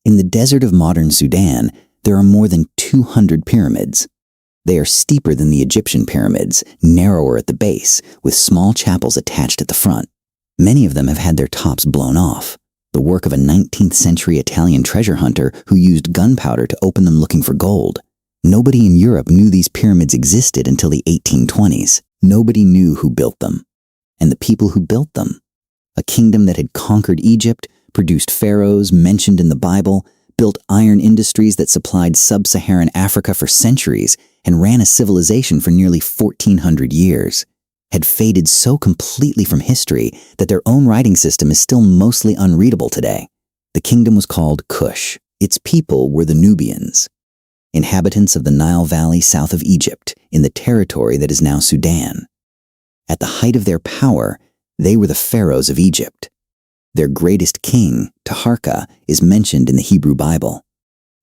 In the desert of modern Sudan, there are more than 200 pyramids. They are steeper than the Egyptian pyramids, narrower at the base, with small chapels attached at the front. Many of them have had their tops blown off, the work of a 19th century Italian treasure hunter who used gunpowder to open them looking for gold. Nobody in Europe knew these pyramids existed until the 1820s. Nobody knew who built them, and the people who built them. A kingdom that had conquered Egypt, produced pharaohs mentioned in the Bible, built iron industries that supplied sub-Saharan Africa for centuries, and ran a civilization for nearly 1,400 years, had faded so completely from history that their own writing system is still mostly unreadable today. The kingdom was called Kush. Its people were the Nubians, inhabitants of the Nile Valley south of Egypt, in the territory that is now Sudan. At the height of their power, they were the pharaohs of Egypt. Their greatest king, Taharqa, is mentioned in the Hebrew Bible.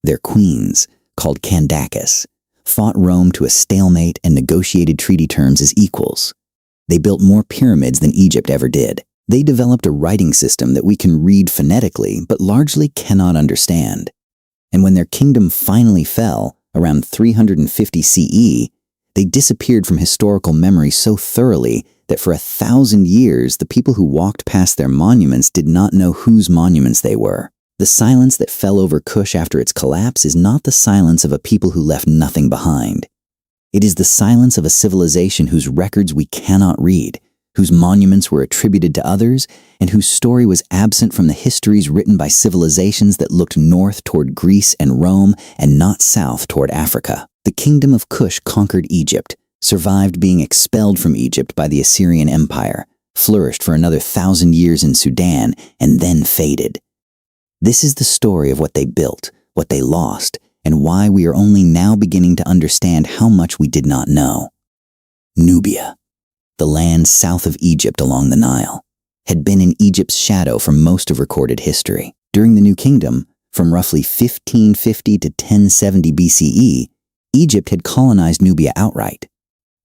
Their queens, called Kandakes, fought Rome to a stalemate and negotiated treaty terms as equals. They built more pyramids than Egypt ever did. They developed a writing system that we can read phonetically but largely cannot understand. And when their kingdom finally fell, around 350 CE, they disappeared from historical memory so thoroughly that for 1,000 years the people who walked past their monuments did not know whose monuments they were. The silence that fell over Kush after its collapse is not the silence of a people who left nothing behind. It is the silence of a civilization whose records we cannot read, whose monuments were attributed to others, and whose story was absent from the histories written by civilizations that looked north toward Greece and Rome and not south toward Africa. The Kingdom of Kush conquered Egypt, survived being expelled from Egypt by the Assyrian Empire, flourished for another 1,000 years in Sudan, and then faded. This is the story of what they built, what they lost, and why we are only now beginning to understand how much we did not know. Nubia, the land south of Egypt along the Nile, had been in Egypt's shadow for most of recorded history. During the New Kingdom, from roughly 1550 to 1070 BCE, Egypt had colonized Nubia outright.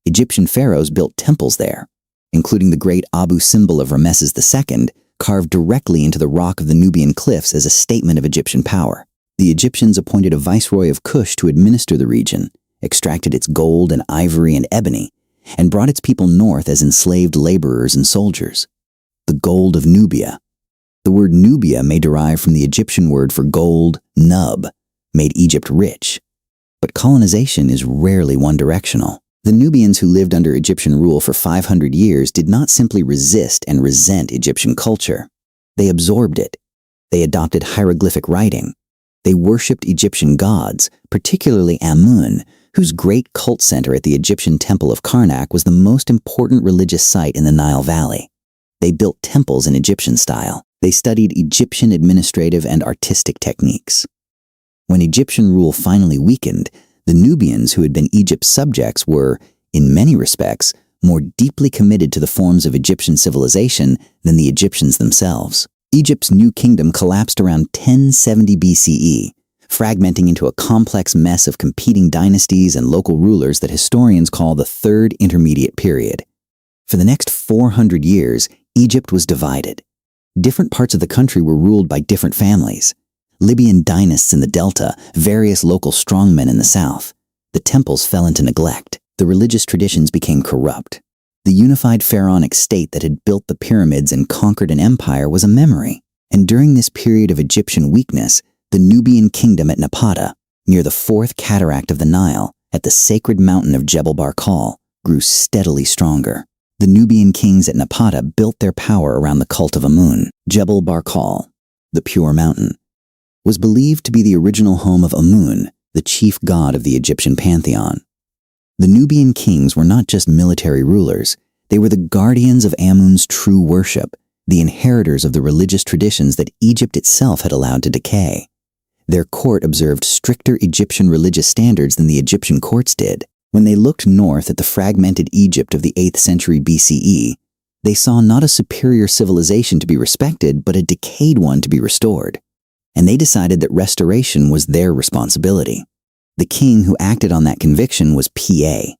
Egyptian pharaohs built temples there, including the great Abu symbol of Ramesses II, carved directly into the rock of the Nubian cliffs as a statement of Egyptian power. The Egyptians appointed a viceroy of Kush to administer the region, extracted its gold and ivory and ebony, and brought its people north as enslaved laborers and soldiers. The gold of Nubia. The word Nubia may derive from the Egyptian word for gold, nub, made Egypt rich. But colonization is rarely one-directional. The Nubians who lived under Egyptian rule for 500 years did not simply resist and resent Egyptian culture. They absorbed it. They adopted hieroglyphic writing. They worshipped Egyptian gods, particularly Amun, whose great cult center at the Egyptian temple of Karnak was the most important religious site in the Nile Valley. They built temples in Egyptian style. They studied Egyptian administrative and artistic techniques. When Egyptian rule finally weakened, the Nubians who had been Egypt's subjects were, in many respects, more deeply committed to the forms of Egyptian civilization than the Egyptians themselves. Egypt's new kingdom collapsed around 1070 BCE, fragmenting into a complex mess of competing dynasties and local rulers that historians call the Third Intermediate Period. For the next 400 years, Egypt was divided. Different parts of the country were ruled by different families. Libyan dynasts in the delta, various local strongmen in the south. The temples fell into neglect. The religious traditions became corrupt. The unified pharaonic state that had built the pyramids and conquered an empire was a memory. And during this period of Egyptian weakness, the Nubian kingdom at Napata, near the fourth cataract of the Nile, at the sacred mountain of Jebel Barkal, grew steadily stronger. The Nubian kings at Napata built their power around the cult of Amun. Jebel Barkal, the pure mountain, was believed to be the original home of Amun, the chief god of the Egyptian pantheon. The Nubian kings were not just military rulers, they were the guardians of Amun's true worship, the inheritors of the religious traditions that Egypt itself had allowed to decay. Their court observed stricter Egyptian religious standards than the Egyptian courts did. When they looked north at the fragmented Egypt of the 8th century BCE, they saw not a superior civilization to be respected, but a decayed one to be restored. And they decided that restoration was their responsibility. The king who acted on that conviction was Piye,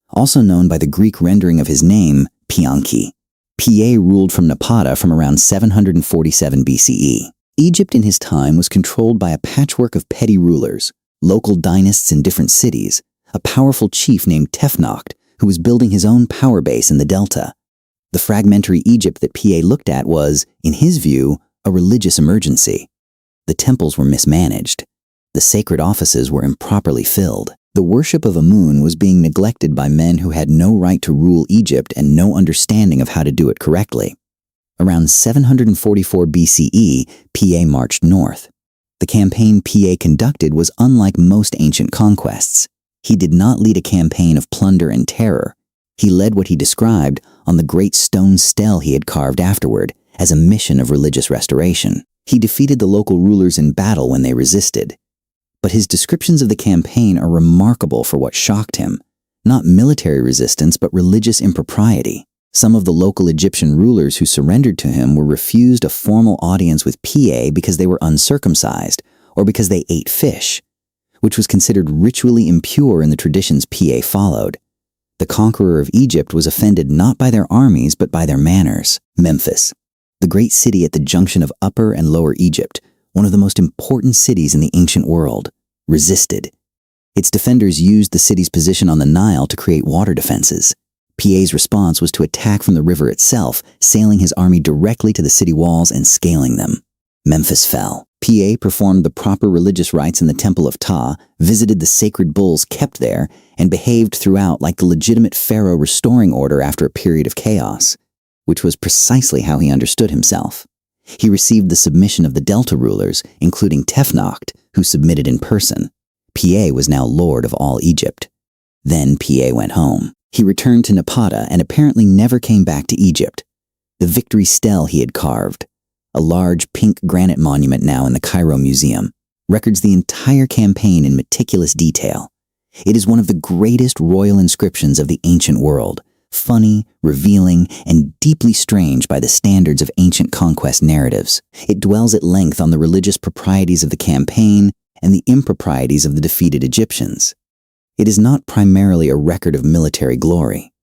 also known by the Greek rendering of his name, Pianki. Piye ruled from Napata from around 747 BCE. Egypt in his time was controlled by a patchwork of petty rulers, local dynasts in different cities, a powerful chief named Tefnakht who was building his own power base in the delta. The fragmentary Egypt that Piye looked at was, in his view, a religious emergency. The temples were mismanaged. The sacred offices were improperly filled. The worship of Amun was being neglected by men who had no right to rule Egypt and no understanding of how to do it correctly. Around 744 BCE, Piye marched north. The campaign Piye conducted was unlike most ancient conquests. He did not lead a campaign of plunder and terror. He led what he described, on the great stone stele he had carved afterward, as a mission of religious restoration. He defeated the local rulers in battle when they resisted. But his descriptions of the campaign are remarkable for what shocked him. Not military resistance, but religious impropriety. Some of the local Egyptian rulers who surrendered to him were refused a formal audience with Piye because they were uncircumcised, or because they ate fish, which was considered ritually impure in the traditions Piye followed. The conqueror of Egypt was offended not by their armies but by their manners. Memphis, the great city at the junction of Upper and Lower Egypt, one of the most important cities in the ancient world, resisted. Its defenders used the city's position on the Nile to create water defenses. Piye's response was to attack from the river itself, sailing his army directly to the city walls and scaling them. Memphis fell. Piye performed the proper religious rites in the Temple of Ptah, visited the sacred bulls kept there, and behaved throughout like the legitimate pharaoh restoring order after a period of chaos, which was precisely how he understood himself. He received the submission of the Delta rulers, including Tefnakht, who submitted in person. Piye was now lord of all Egypt. Then Piye went home. He returned to Napata and apparently never came back to Egypt. The victory stele he had carved, a large pink granite monument now in the Cairo Museum, records the entire campaign in meticulous detail. It is one of the greatest royal inscriptions of the ancient world, funny, revealing, and deeply strange by the standards of ancient conquest narratives. It dwells at length on the religious proprieties of the campaign and the improprieties of the defeated Egyptians. It is not primarily a record of military glory.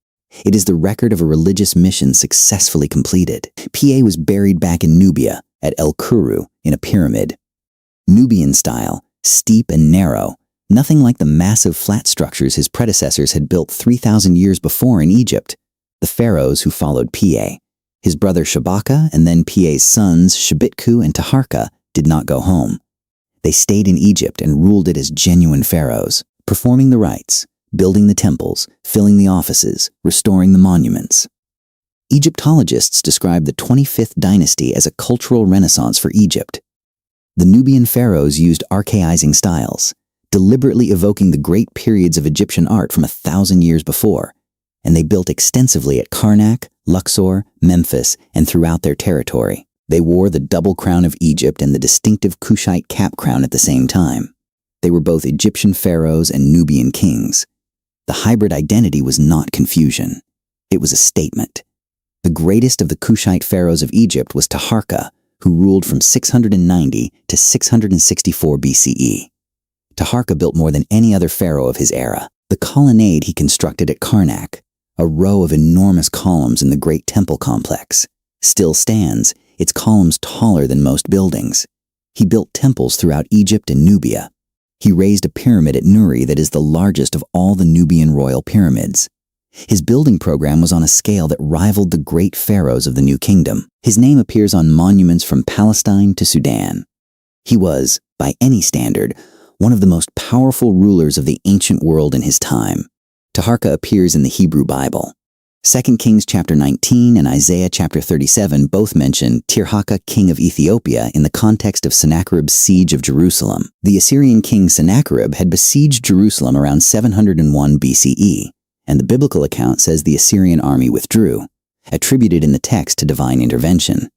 It is the record of a religious mission successfully completed. Piye was buried back in Nubia, at El Kuru, in a pyramid. Nubian style, steep and narrow, nothing like the massive flat structures his predecessors had built 3,000 years before in Egypt. The pharaohs who followed Piye, his brother Shabaka and then Piye's sons Shebitku and Taharqa, did not go home. They stayed in Egypt and ruled it as genuine pharaohs, performing the rites, building the temples, filling the offices, restoring the monuments. Egyptologists describe the 25th dynasty as a cultural renaissance for Egypt. The Nubian pharaohs used archaizing styles, deliberately evoking the great periods of Egyptian art from 1,000 years before, and they built extensively at Karnak, Luxor, Memphis, and throughout their territory. They wore the double crown of Egypt and the distinctive Kushite cap crown at the same time. They were both Egyptian pharaohs and Nubian kings. The hybrid identity was not confusion. It was a statement. The greatest of the Kushite pharaohs of Egypt was Taharqa, who ruled from 690 to 664 BCE. Taharqa built more than any other pharaoh of his era. The colonnade he constructed at Karnak, a row of enormous columns in the great temple complex, still stands, its columns taller than most buildings. He built temples throughout Egypt and Nubia. He raised a pyramid at Nuri that is the largest of all the Nubian royal pyramids. His building program was on a scale that rivaled the great pharaohs of the New Kingdom. His name appears on monuments from Palestine to Sudan. He was, by any standard, one of the most powerful rulers of the ancient world in his time. Taharqa appears in the Hebrew Bible. 2 Kings chapter 19 and Isaiah chapter 37 both mention Taharqa, king of Ethiopia, in the context of Sennacherib's siege of Jerusalem. The Assyrian king Sennacherib had besieged Jerusalem around 701 BCE, and the biblical account says the Assyrian army withdrew, attributed in the text to divine intervention.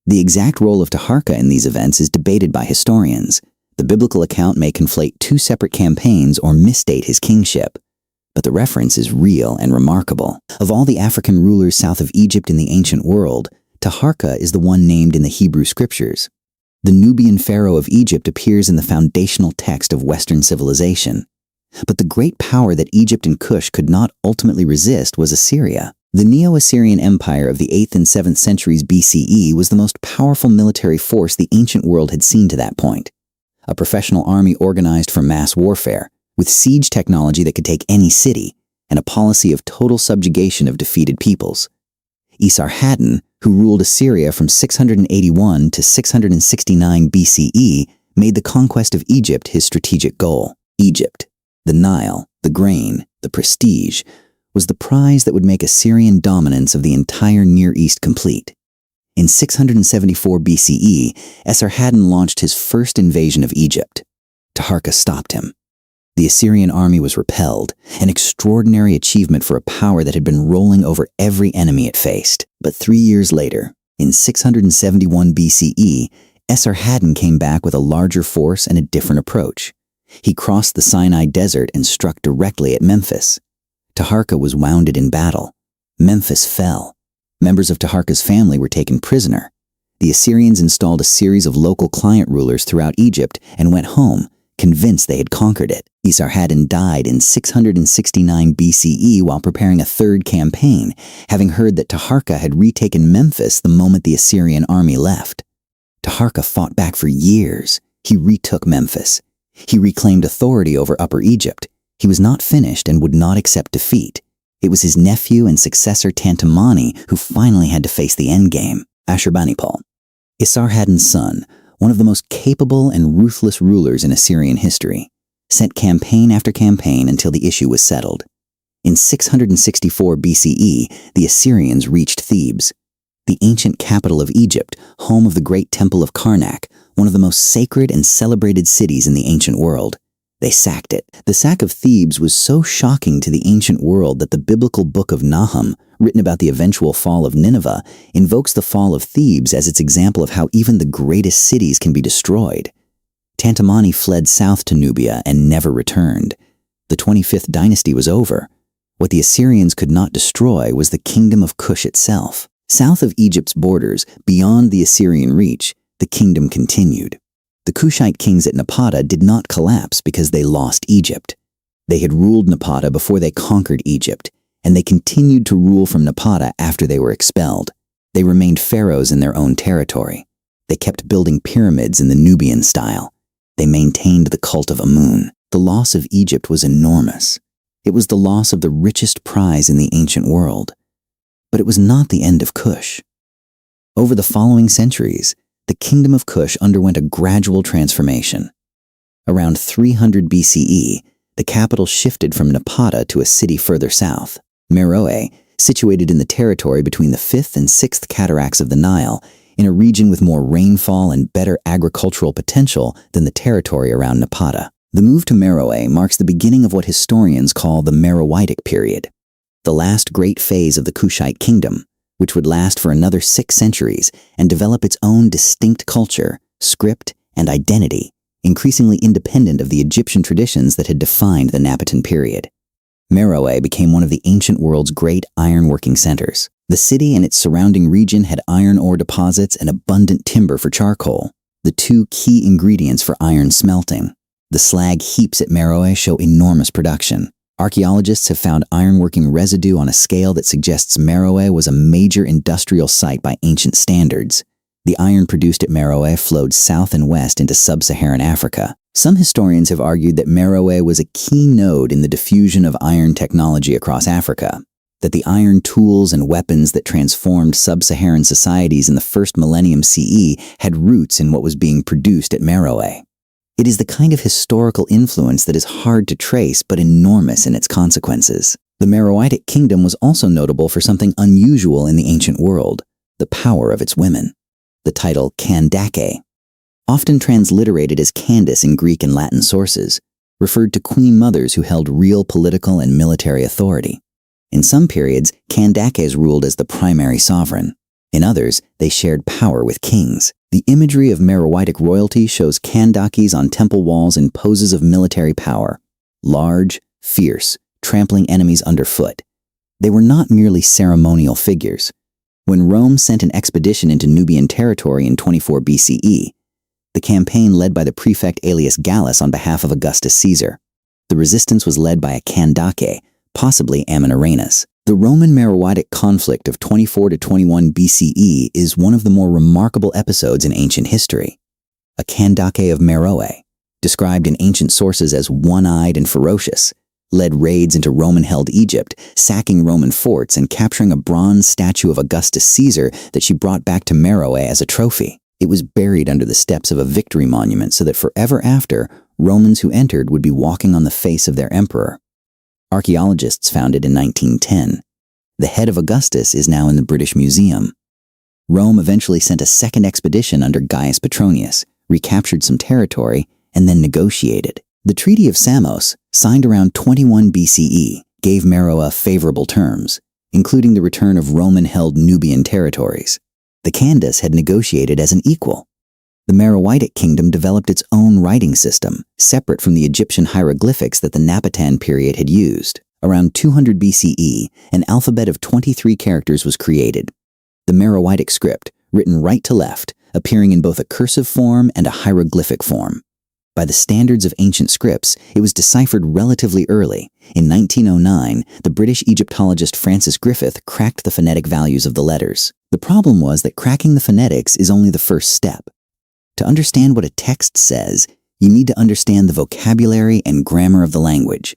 The exact role of Taharqa in these events is debated by historians. The biblical account may conflate two separate campaigns or misstate his kingship, but the reference is real and remarkable. Of all the African rulers south of Egypt in the ancient world, Taharqa is the one named in the Hebrew scriptures. The Nubian pharaoh of Egypt appears in the foundational text of Western civilization. But the great power that Egypt and Kush could not ultimately resist was Assyria. The Neo-Assyrian Empire of the 8th and 7th centuries BCE was the most powerful military force the ancient world had seen to that point. A professional army organized for mass warfare, with siege technology that could take any city, and a policy of total subjugation of defeated peoples. Esarhaddon, who ruled Assyria from 681 to 669 BCE, made the conquest of Egypt his strategic goal. Egypt, the Nile, the grain, the prestige, was the prize that would make Assyrian dominance of the entire Near East complete. In 674 BCE, Esarhaddon launched his first invasion of Egypt. Taharqa stopped him. The Assyrian army was repelled, an extraordinary achievement for a power that had been rolling over every enemy it faced. But 3 years later, in 671 BCE, Esarhaddon came back with a larger force and a different approach. He crossed the Sinai Desert and struck directly at Memphis. Taharqa was wounded in battle. Memphis fell. Members of Taharqa's family were taken prisoner. The Assyrians installed a series of local client rulers throughout Egypt and went home, convinced they had conquered it. Esarhaddon died in 669 BCE while preparing a third campaign, having heard that Taharqa had retaken Memphis the moment the Assyrian army left. Taharqa fought back for years. He retook Memphis. He reclaimed authority over Upper Egypt. He was not finished and would not accept defeat. It was his nephew and successor Tantamani who finally had to face the endgame, Ashurbanipal. Esarhaddon's son, one of the most capable and ruthless rulers in Assyrian history, sent campaign after campaign until the issue was settled. In 664 BCE, the Assyrians reached Thebes, the ancient capital of Egypt, home of the great temple of Karnak, one of the most sacred and celebrated cities in the ancient world. They sacked it. The sack of Thebes was so shocking to the ancient world that the biblical book of Nahum, written about the eventual fall of Nineveh, invokes the fall of Thebes as its example of how even the greatest cities can be destroyed. Tantamani fled south to Nubia and never returned. The 25th dynasty was over. What the Assyrians could not destroy was the Kingdom of Kush itself. South of Egypt's borders, beyond the Assyrian reach, the kingdom continued. The Kushite kings at Napata did not collapse because they lost Egypt. They had ruled Napata before they conquered Egypt, and they continued to rule from Napata after they were expelled. They remained pharaohs in their own territory. They kept building pyramids in the Nubian style. They maintained the cult of Amun. The loss of Egypt was enormous. It was the loss of the richest prize in the ancient world. But it was not the end of Kush. Over the following centuries, the Kingdom of Kush underwent a gradual transformation. Around 300 BCE, the capital shifted from Napata to a city further south, Meroë, situated in the territory between the 5th and 6th cataracts of the Nile, in a region with more rainfall and better agricultural potential than the territory around Napata. The move to Meroë marks the beginning of what historians call the Meroitic period, the last great phase of the Kushite kingdom, which would last for another 6 centuries and develop its own distinct culture, script, and identity, increasingly independent of the Egyptian traditions that had defined the Napatan period. Meroë became one of the ancient world's great ironworking centers. The city and its surrounding region had iron ore deposits and abundant timber for charcoal, the two key ingredients for iron smelting. The slag heaps at Meroë show enormous production. Archaeologists have found ironworking residue on a scale that suggests Meroë was a major industrial site by ancient standards. The iron produced at Meroë flowed south and west into sub-Saharan Africa. Some historians have argued that Meroë was a key node in the diffusion of iron technology across Africa, that the iron tools and weapons that transformed sub-Saharan societies in the first millennium CE had roots in what was being produced at Meroë. It is the kind of historical influence that is hard to trace but enormous in its consequences. The Meroitic kingdom was also notable for something unusual in the ancient world, the power of its women. The title Kandake, often transliterated as Candace in Greek and Latin sources, referred to queen mothers who held real political and military authority. In some periods, Kandakes ruled as the primary sovereign. In others, they shared power with kings. The imagery of Meroitic royalty shows Kandakes on temple walls in poses of military power, large, fierce, trampling enemies underfoot. They were not merely ceremonial figures. When Rome sent an expedition into Nubian territory in 24 BCE, the campaign led by the prefect Aelius Gallus on behalf of Augustus Caesar. The resistance was led by a Kandake, possibly Amminarenas. The Roman-Meroitic conflict of 24 to 21 BCE is one of the more remarkable episodes in ancient history. A Kandake of Meroë, described in ancient sources as one-eyed and ferocious, led raids into Roman-held Egypt, sacking Roman forts and capturing a bronze statue of Augustus Caesar that she brought back to Meroë as a trophy. It was buried under the steps of a victory monument so that forever after, Romans who entered would be walking on the face of their emperor. Archaeologists found it in 1910. The head of Augustus is now in the British Museum. Rome eventually sent a second expedition under Gaius Petronius, recaptured some territory, and then negotiated. The Treaty of Samos, signed around 21 BCE, gave Meroë favorable terms, including the return of Roman-held Nubian territories. The Kandakes had negotiated as an equal. The Meroitic kingdom developed its own writing system, separate from the Egyptian hieroglyphics that the Napatan period had used. Around 200 BCE, an alphabet of 23 characters was created. The Meroitic script, written right to left, appearing in both a cursive form and a hieroglyphic form. By the standards of ancient scripts, it was deciphered relatively early. In 1909, the British Egyptologist Francis Griffith cracked the phonetic values of the letters. The problem was that cracking the phonetics is only the first step. To understand what a text says, you need to understand the vocabulary and grammar of the language,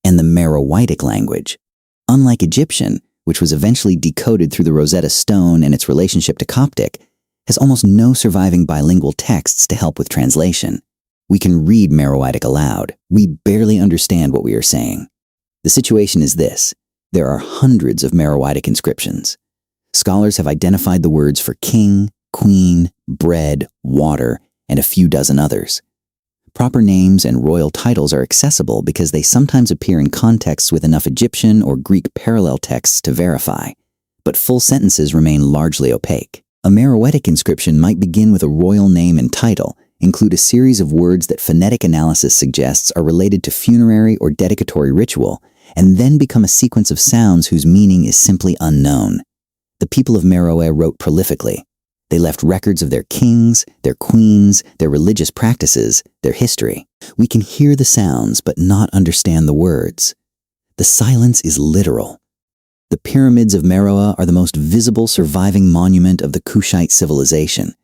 and the Meroitic language. Unlike Egyptian, which was eventually decoded through the Rosetta Stone and its relationship to Coptic, has almost no surviving bilingual texts to help with translation. We can read Meroitic aloud. We barely understand what we are saying. The situation is this: there are hundreds of Meroitic inscriptions. Scholars have identified the words for king, queen, bread, water, and a few dozen others. Proper names and royal titles are accessible because they sometimes appear in contexts with enough Egyptian or Greek parallel texts to verify, but full sentences remain largely opaque. A Meroitic inscription might begin with a royal name and title, include a series of words that phonetic analysis suggests are related to funerary or dedicatory ritual, and then become a sequence of sounds whose meaning is simply unknown. The people of Meroë wrote prolifically. They left records of their kings, their queens, their religious practices, their history. We can hear the sounds but not understand the words. The silence is literal. The pyramids of Meroë are the most visible surviving monument of the Kushite civilization.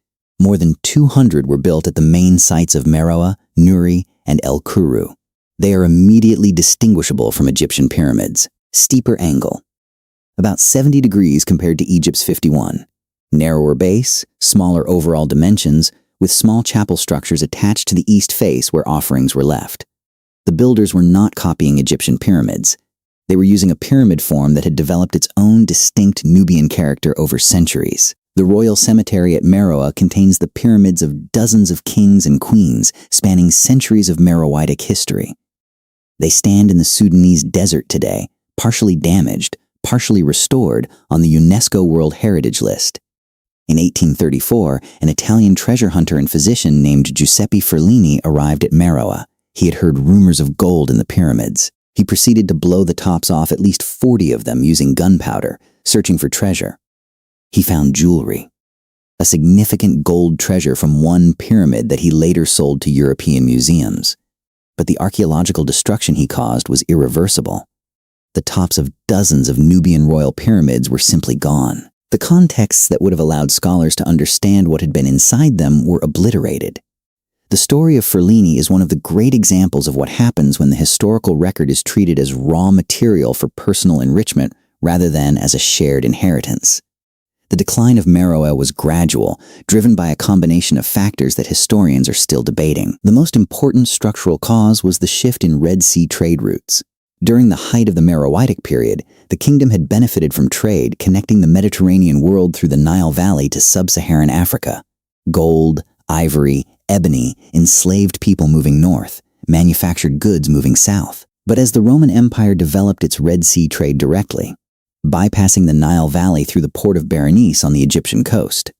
More than 200 were built at the main sites of Meroë, Nuri, and El Kuru. They are immediately distinguishable from Egyptian pyramids. Steeper angle, about 70 degrees compared to Egypt's 51. Narrower base, smaller overall dimensions, with small chapel structures attached to the east face where offerings were left. The builders were not copying Egyptian pyramids. They were using a pyramid form that had developed its own distinct Nubian character over centuries. The royal cemetery at Meroë contains the pyramids of dozens of kings and queens spanning centuries of Meroitic history. They stand in the Sudanese desert today, partially damaged, partially restored on the UNESCO World Heritage List. In 1834, an Italian treasure hunter and physician named Giuseppe Ferlini arrived at Meroë. He had heard rumors of gold in the pyramids. He proceeded to blow the tops off at least 40 of them using gunpowder, searching for treasure. He found jewelry, a significant gold treasure from one pyramid that he later sold to European museums. But the archaeological destruction he caused was irreversible. The tops of dozens of Nubian royal pyramids were simply gone. The contexts that would have allowed scholars to understand what had been inside them were obliterated. The story of Ferlini is one of the great examples of what happens when the historical record is treated as raw material for personal enrichment rather than as a shared inheritance. The decline of Meroë was gradual, driven by a combination of factors that historians are still debating. The most important structural cause was the shift in Red Sea trade routes. During the height of the Meroitic period, the kingdom had benefited from trade connecting the Mediterranean world through the Nile Valley to sub-Saharan Africa. Gold, ivory, ebony, enslaved people moving north, manufactured goods moving south. But as the Roman Empire developed its Red Sea trade directly, bypassing the Nile Valley through the port of Berenice on the Egyptian coast,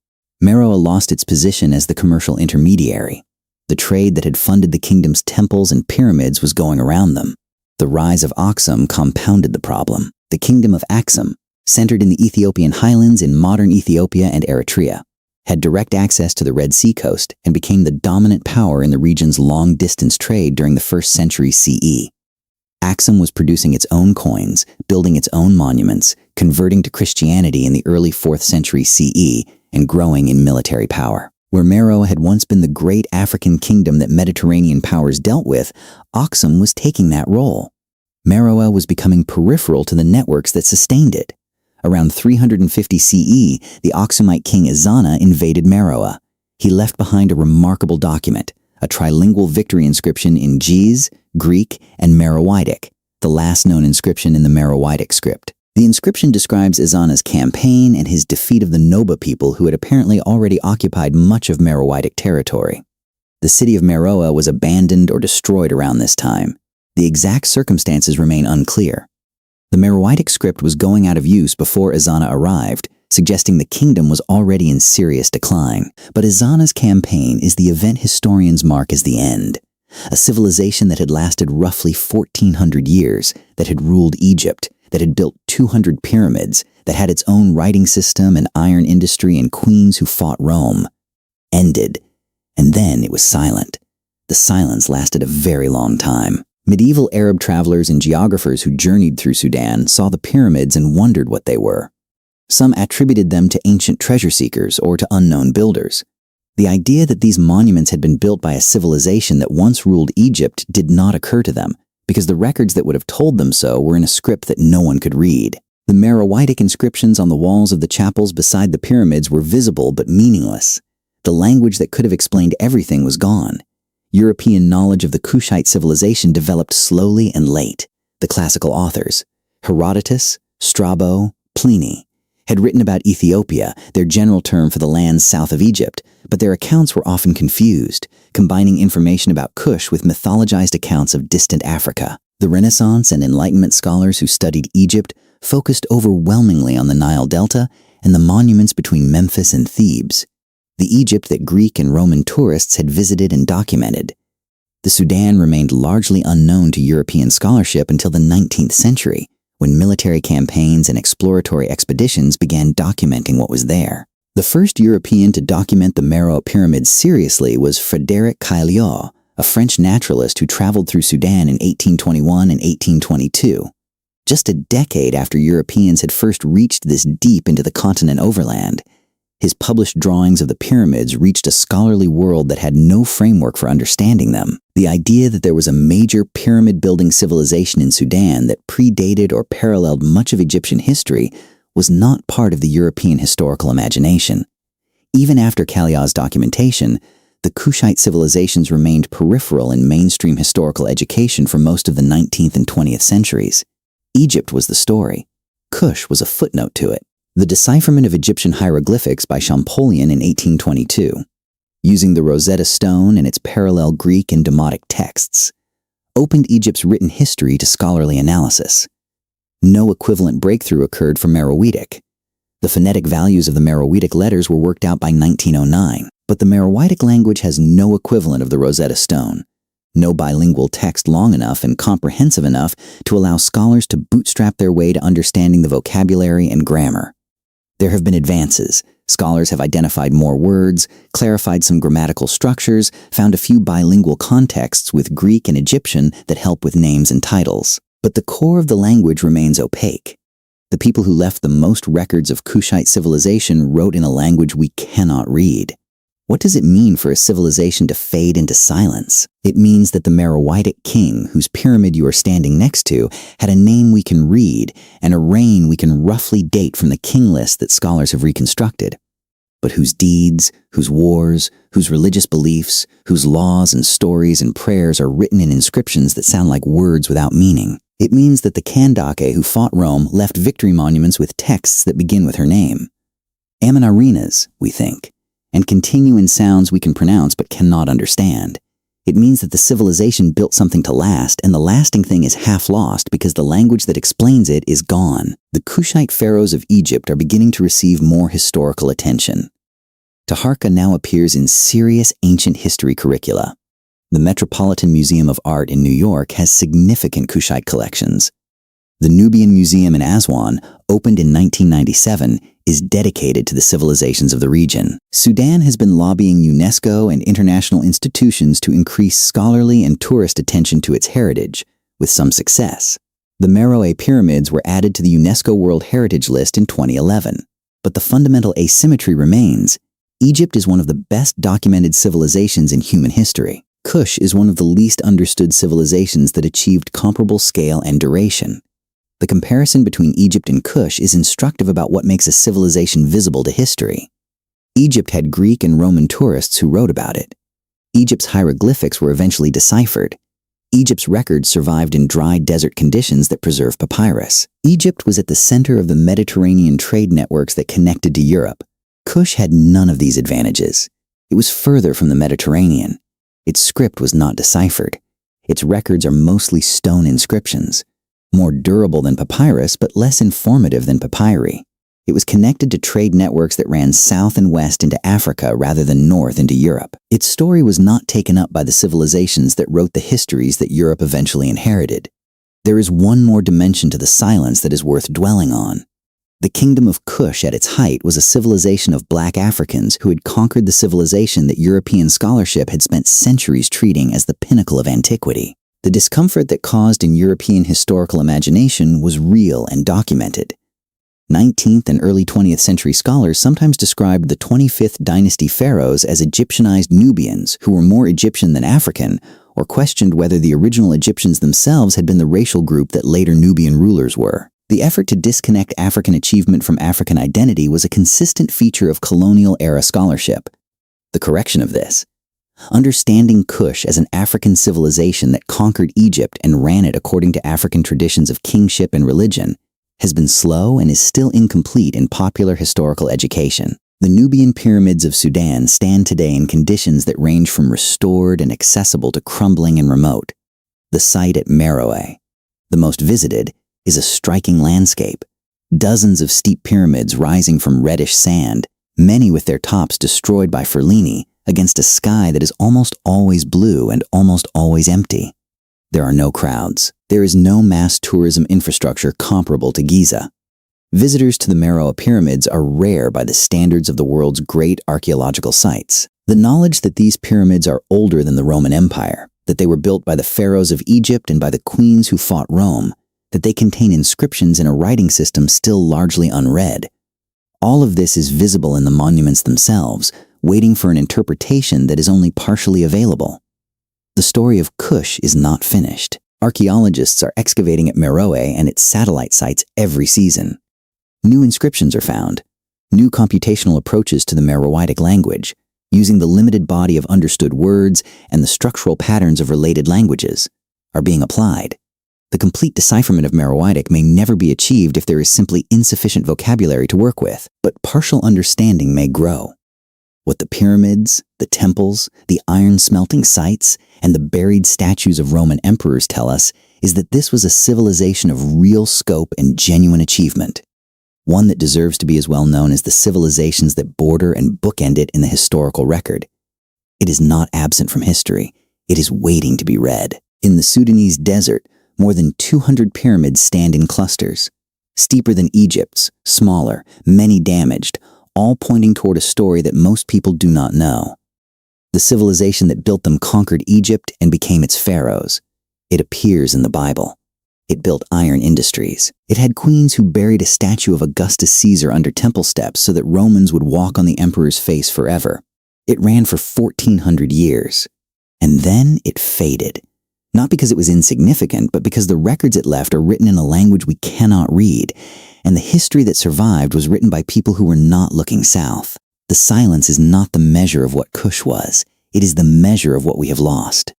Meroë lost its position as the commercial intermediary. The trade that had funded the kingdom's temples and pyramids was going around them. The rise of Aksum compounded the problem. The kingdom of Aksum, centered in the Ethiopian highlands in modern Ethiopia and Eritrea, had direct access to the Red Sea coast and became the dominant power in the region's long-distance trade during the 1st century CE. Aksum was producing its own coins, building its own monuments, converting to Christianity in the early 4th century CE, and growing in military power. Where Meroë had once been the great African kingdom that Mediterranean powers dealt with, Aksum was taking that role. Meroë was becoming peripheral to the networks that sustained it. Around 350 CE, the Aksumite king Ezana invaded Meroë. He left behind a remarkable document, a trilingual victory inscription in Ge'ez, Greek, and Meroitic, the last known inscription in the Meroitic script. The inscription describes Ezana's campaign and his defeat of the Nubia people who had apparently already occupied much of Meroitic territory. The city of Meroë was abandoned or destroyed around this time. The exact circumstances remain unclear. The Meroitic script was going out of use before Ezana arrived, suggesting the kingdom was already in serious decline. But Ezana's campaign is the event historians mark as the end. A civilization that had lasted roughly 1,400 years, that had ruled Egypt, that had built 200 pyramids, that had its own writing system and iron industry and queens who fought Rome, ended. And then it was silent. The silence lasted a very long time. Medieval Arab travelers and geographers who journeyed through Sudan saw the pyramids and wondered what they were. Some attributed them to ancient treasure seekers or to unknown builders. The idea that these monuments had been built by a civilization that once ruled Egypt did not occur to them, because the records that would have told them so were in a script that no one could read. The Meroitic inscriptions on the walls of the chapels beside the pyramids were visible but meaningless. The language that could have explained everything was gone. European knowledge of the Kushite civilization developed slowly and late. The classical authors, Herodotus, Strabo, Pliny, had written about Ethiopia, their general term for the lands south of Egypt, but their accounts were often confused, combining information about Kush with mythologized accounts of distant Africa. The Renaissance and Enlightenment scholars who studied Egypt focused overwhelmingly on the Nile Delta and the monuments between Memphis and Thebes, the Egypt that Greek and Roman tourists had visited and documented. The Sudan remained largely unknown to European scholarship until the 19th century, when military campaigns and exploratory expeditions began documenting what was there. The first European to document the Meroë pyramids seriously was Frédéric Cailliau, a French naturalist who traveled through Sudan in 1821 and 1822. Just a decade after Europeans had first reached this deep into the continent overland, his published drawings of the pyramids reached a scholarly world that had no framework for understanding them. The idea that there was a major pyramid-building civilization in Sudan that predated or paralleled much of Egyptian history was not part of the European historical imagination. Even after Cailliau's documentation, the Kushite civilizations remained peripheral in mainstream historical education for most of the 19th and 20th centuries. Egypt was the story. Kush was a footnote to it. The Decipherment of Egyptian Hieroglyphics by Champollion in 1822, using the Rosetta Stone and its parallel Greek and Demotic texts, opened Egypt's written history to scholarly analysis. No equivalent breakthrough occurred for Meroitic. The phonetic values of the Meroitic letters were worked out by 1909, but the Meroitic language has no equivalent of the Rosetta Stone, no bilingual text long enough and comprehensive enough to allow scholars to bootstrap their way to understanding the vocabulary and grammar. There have been advances. Scholars have identified more words, clarified some grammatical structures, found a few bilingual contexts with Greek and Egyptian that help with names and titles. But the core of the language remains opaque. The people who left the most records of Kushite civilization wrote in a language we cannot read. What does it mean for a civilization to fade into silence? It means that the Meroitic king, whose pyramid you are standing next to, had a name we can read and a reign we can roughly date from the king list that scholars have reconstructed, but whose deeds, whose wars, whose religious beliefs, whose laws and stories and prayers are written in inscriptions that sound like words without meaning. It means that the Kandakes who fought Rome left victory monuments with texts that begin with her name. Amenarenas, we think, and continue in sounds we can pronounce but cannot understand. It means that the civilization built something to last, and the lasting thing is half lost because the language that explains it is gone. The Kushite pharaohs of Egypt are beginning to receive more historical attention. Taharqa now appears in serious ancient history curricula. The Metropolitan Museum of Art in New York has significant Kushite collections. The Nubian Museum in Aswan, opened in 1997, is dedicated to the civilizations of the region. Sudan has been lobbying UNESCO and international institutions to increase scholarly and tourist attention to its heritage, with some success. The Meroë pyramids were added to the UNESCO World Heritage List in 2011. But the fundamental asymmetry remains. Egypt is one of the best documented civilizations in human history. Kush is one of the least understood civilizations that achieved comparable scale and duration. The comparison between Egypt and Kush is instructive about what makes a civilization visible to history. Egypt had Greek and Roman tourists who wrote about it. Egypt's hieroglyphics were eventually deciphered. Egypt's records survived in dry desert conditions that preserve papyrus. Egypt was at the center of the Mediterranean trade networks that connected to Europe. Kush had none of these advantages. It was further from the Mediterranean. Its script was not deciphered. Its records are mostly stone inscriptions, more durable than papyrus but less informative than papyri. It was connected to trade networks that ran south and west into Africa rather than north into Europe. Its story was not taken up by the civilizations that wrote the histories that Europe eventually inherited. There is one more dimension to the silence that is worth dwelling on. The Kingdom of Kush at its height was a civilization of black Africans who had conquered the civilization that European scholarship had spent centuries treating as the pinnacle of antiquity. The discomfort that caused in European historical imagination was real and documented. 19th and early 20th century scholars sometimes described the 25th dynasty pharaohs as Egyptianized Nubians who were more Egyptian than African, or questioned whether the original Egyptians themselves had been the racial group that later Nubian rulers were. The effort to disconnect African achievement from African identity was a consistent feature of colonial-era scholarship. The correction of this: understanding Kush as an African civilization that conquered Egypt and ran it according to African traditions of kingship and religion, has been slow and is still incomplete in popular historical education. The Nubian pyramids of Sudan stand today in conditions that range from restored and accessible to crumbling and remote. The site at Meroë, the most visited, is a striking landscape. Dozens of steep pyramids rising from reddish sand, many with their tops destroyed by Ferlini, against a sky that is almost always blue and almost always empty. There are no crowds. There is no mass tourism infrastructure comparable to Giza. Visitors to the Meroë pyramids are rare by the standards of the world's great archaeological sites. The knowledge that these pyramids are older than the Roman Empire, that they were built by the pharaohs of Egypt and by the queens who fought Rome, that they contain inscriptions in a writing system still largely unread. All of this is visible in the monuments themselves, waiting for an interpretation that is only partially available. The story of Kush is not finished. Archaeologists are excavating at Meroë and its satellite sites every season. New inscriptions are found, new computational approaches to the Meroitic language, using the limited body of understood words and the structural patterns of related languages, are being applied. The complete decipherment of Meroitic may never be achieved if there is simply insufficient vocabulary to work with, but partial understanding may grow. What the pyramids, the temples, the iron-smelting sites, and the buried statues of Roman emperors tell us is that this was a civilization of real scope and genuine achievement, one that deserves to be as well known as the civilizations that border and bookend it in the historical record. It is not absent from history. It is waiting to be read. In the Sudanese desert, more than 200 pyramids stand in clusters, steeper than Egypt's, smaller, many damaged, all pointing toward a story that most people do not know. The civilization that built them conquered Egypt and became its pharaohs. It appears in the Bible. It built iron industries. It had queens who buried a statue of Augustus Caesar under temple steps so that Romans would walk on the emperor's face forever. It ran for 1,400 years. And then it faded. Not because it was insignificant, but because the records it left are written in a language we cannot read, and the history that survived was written by people who were not looking south. The silence is not the measure of what Kush was. It is the measure of what we have lost.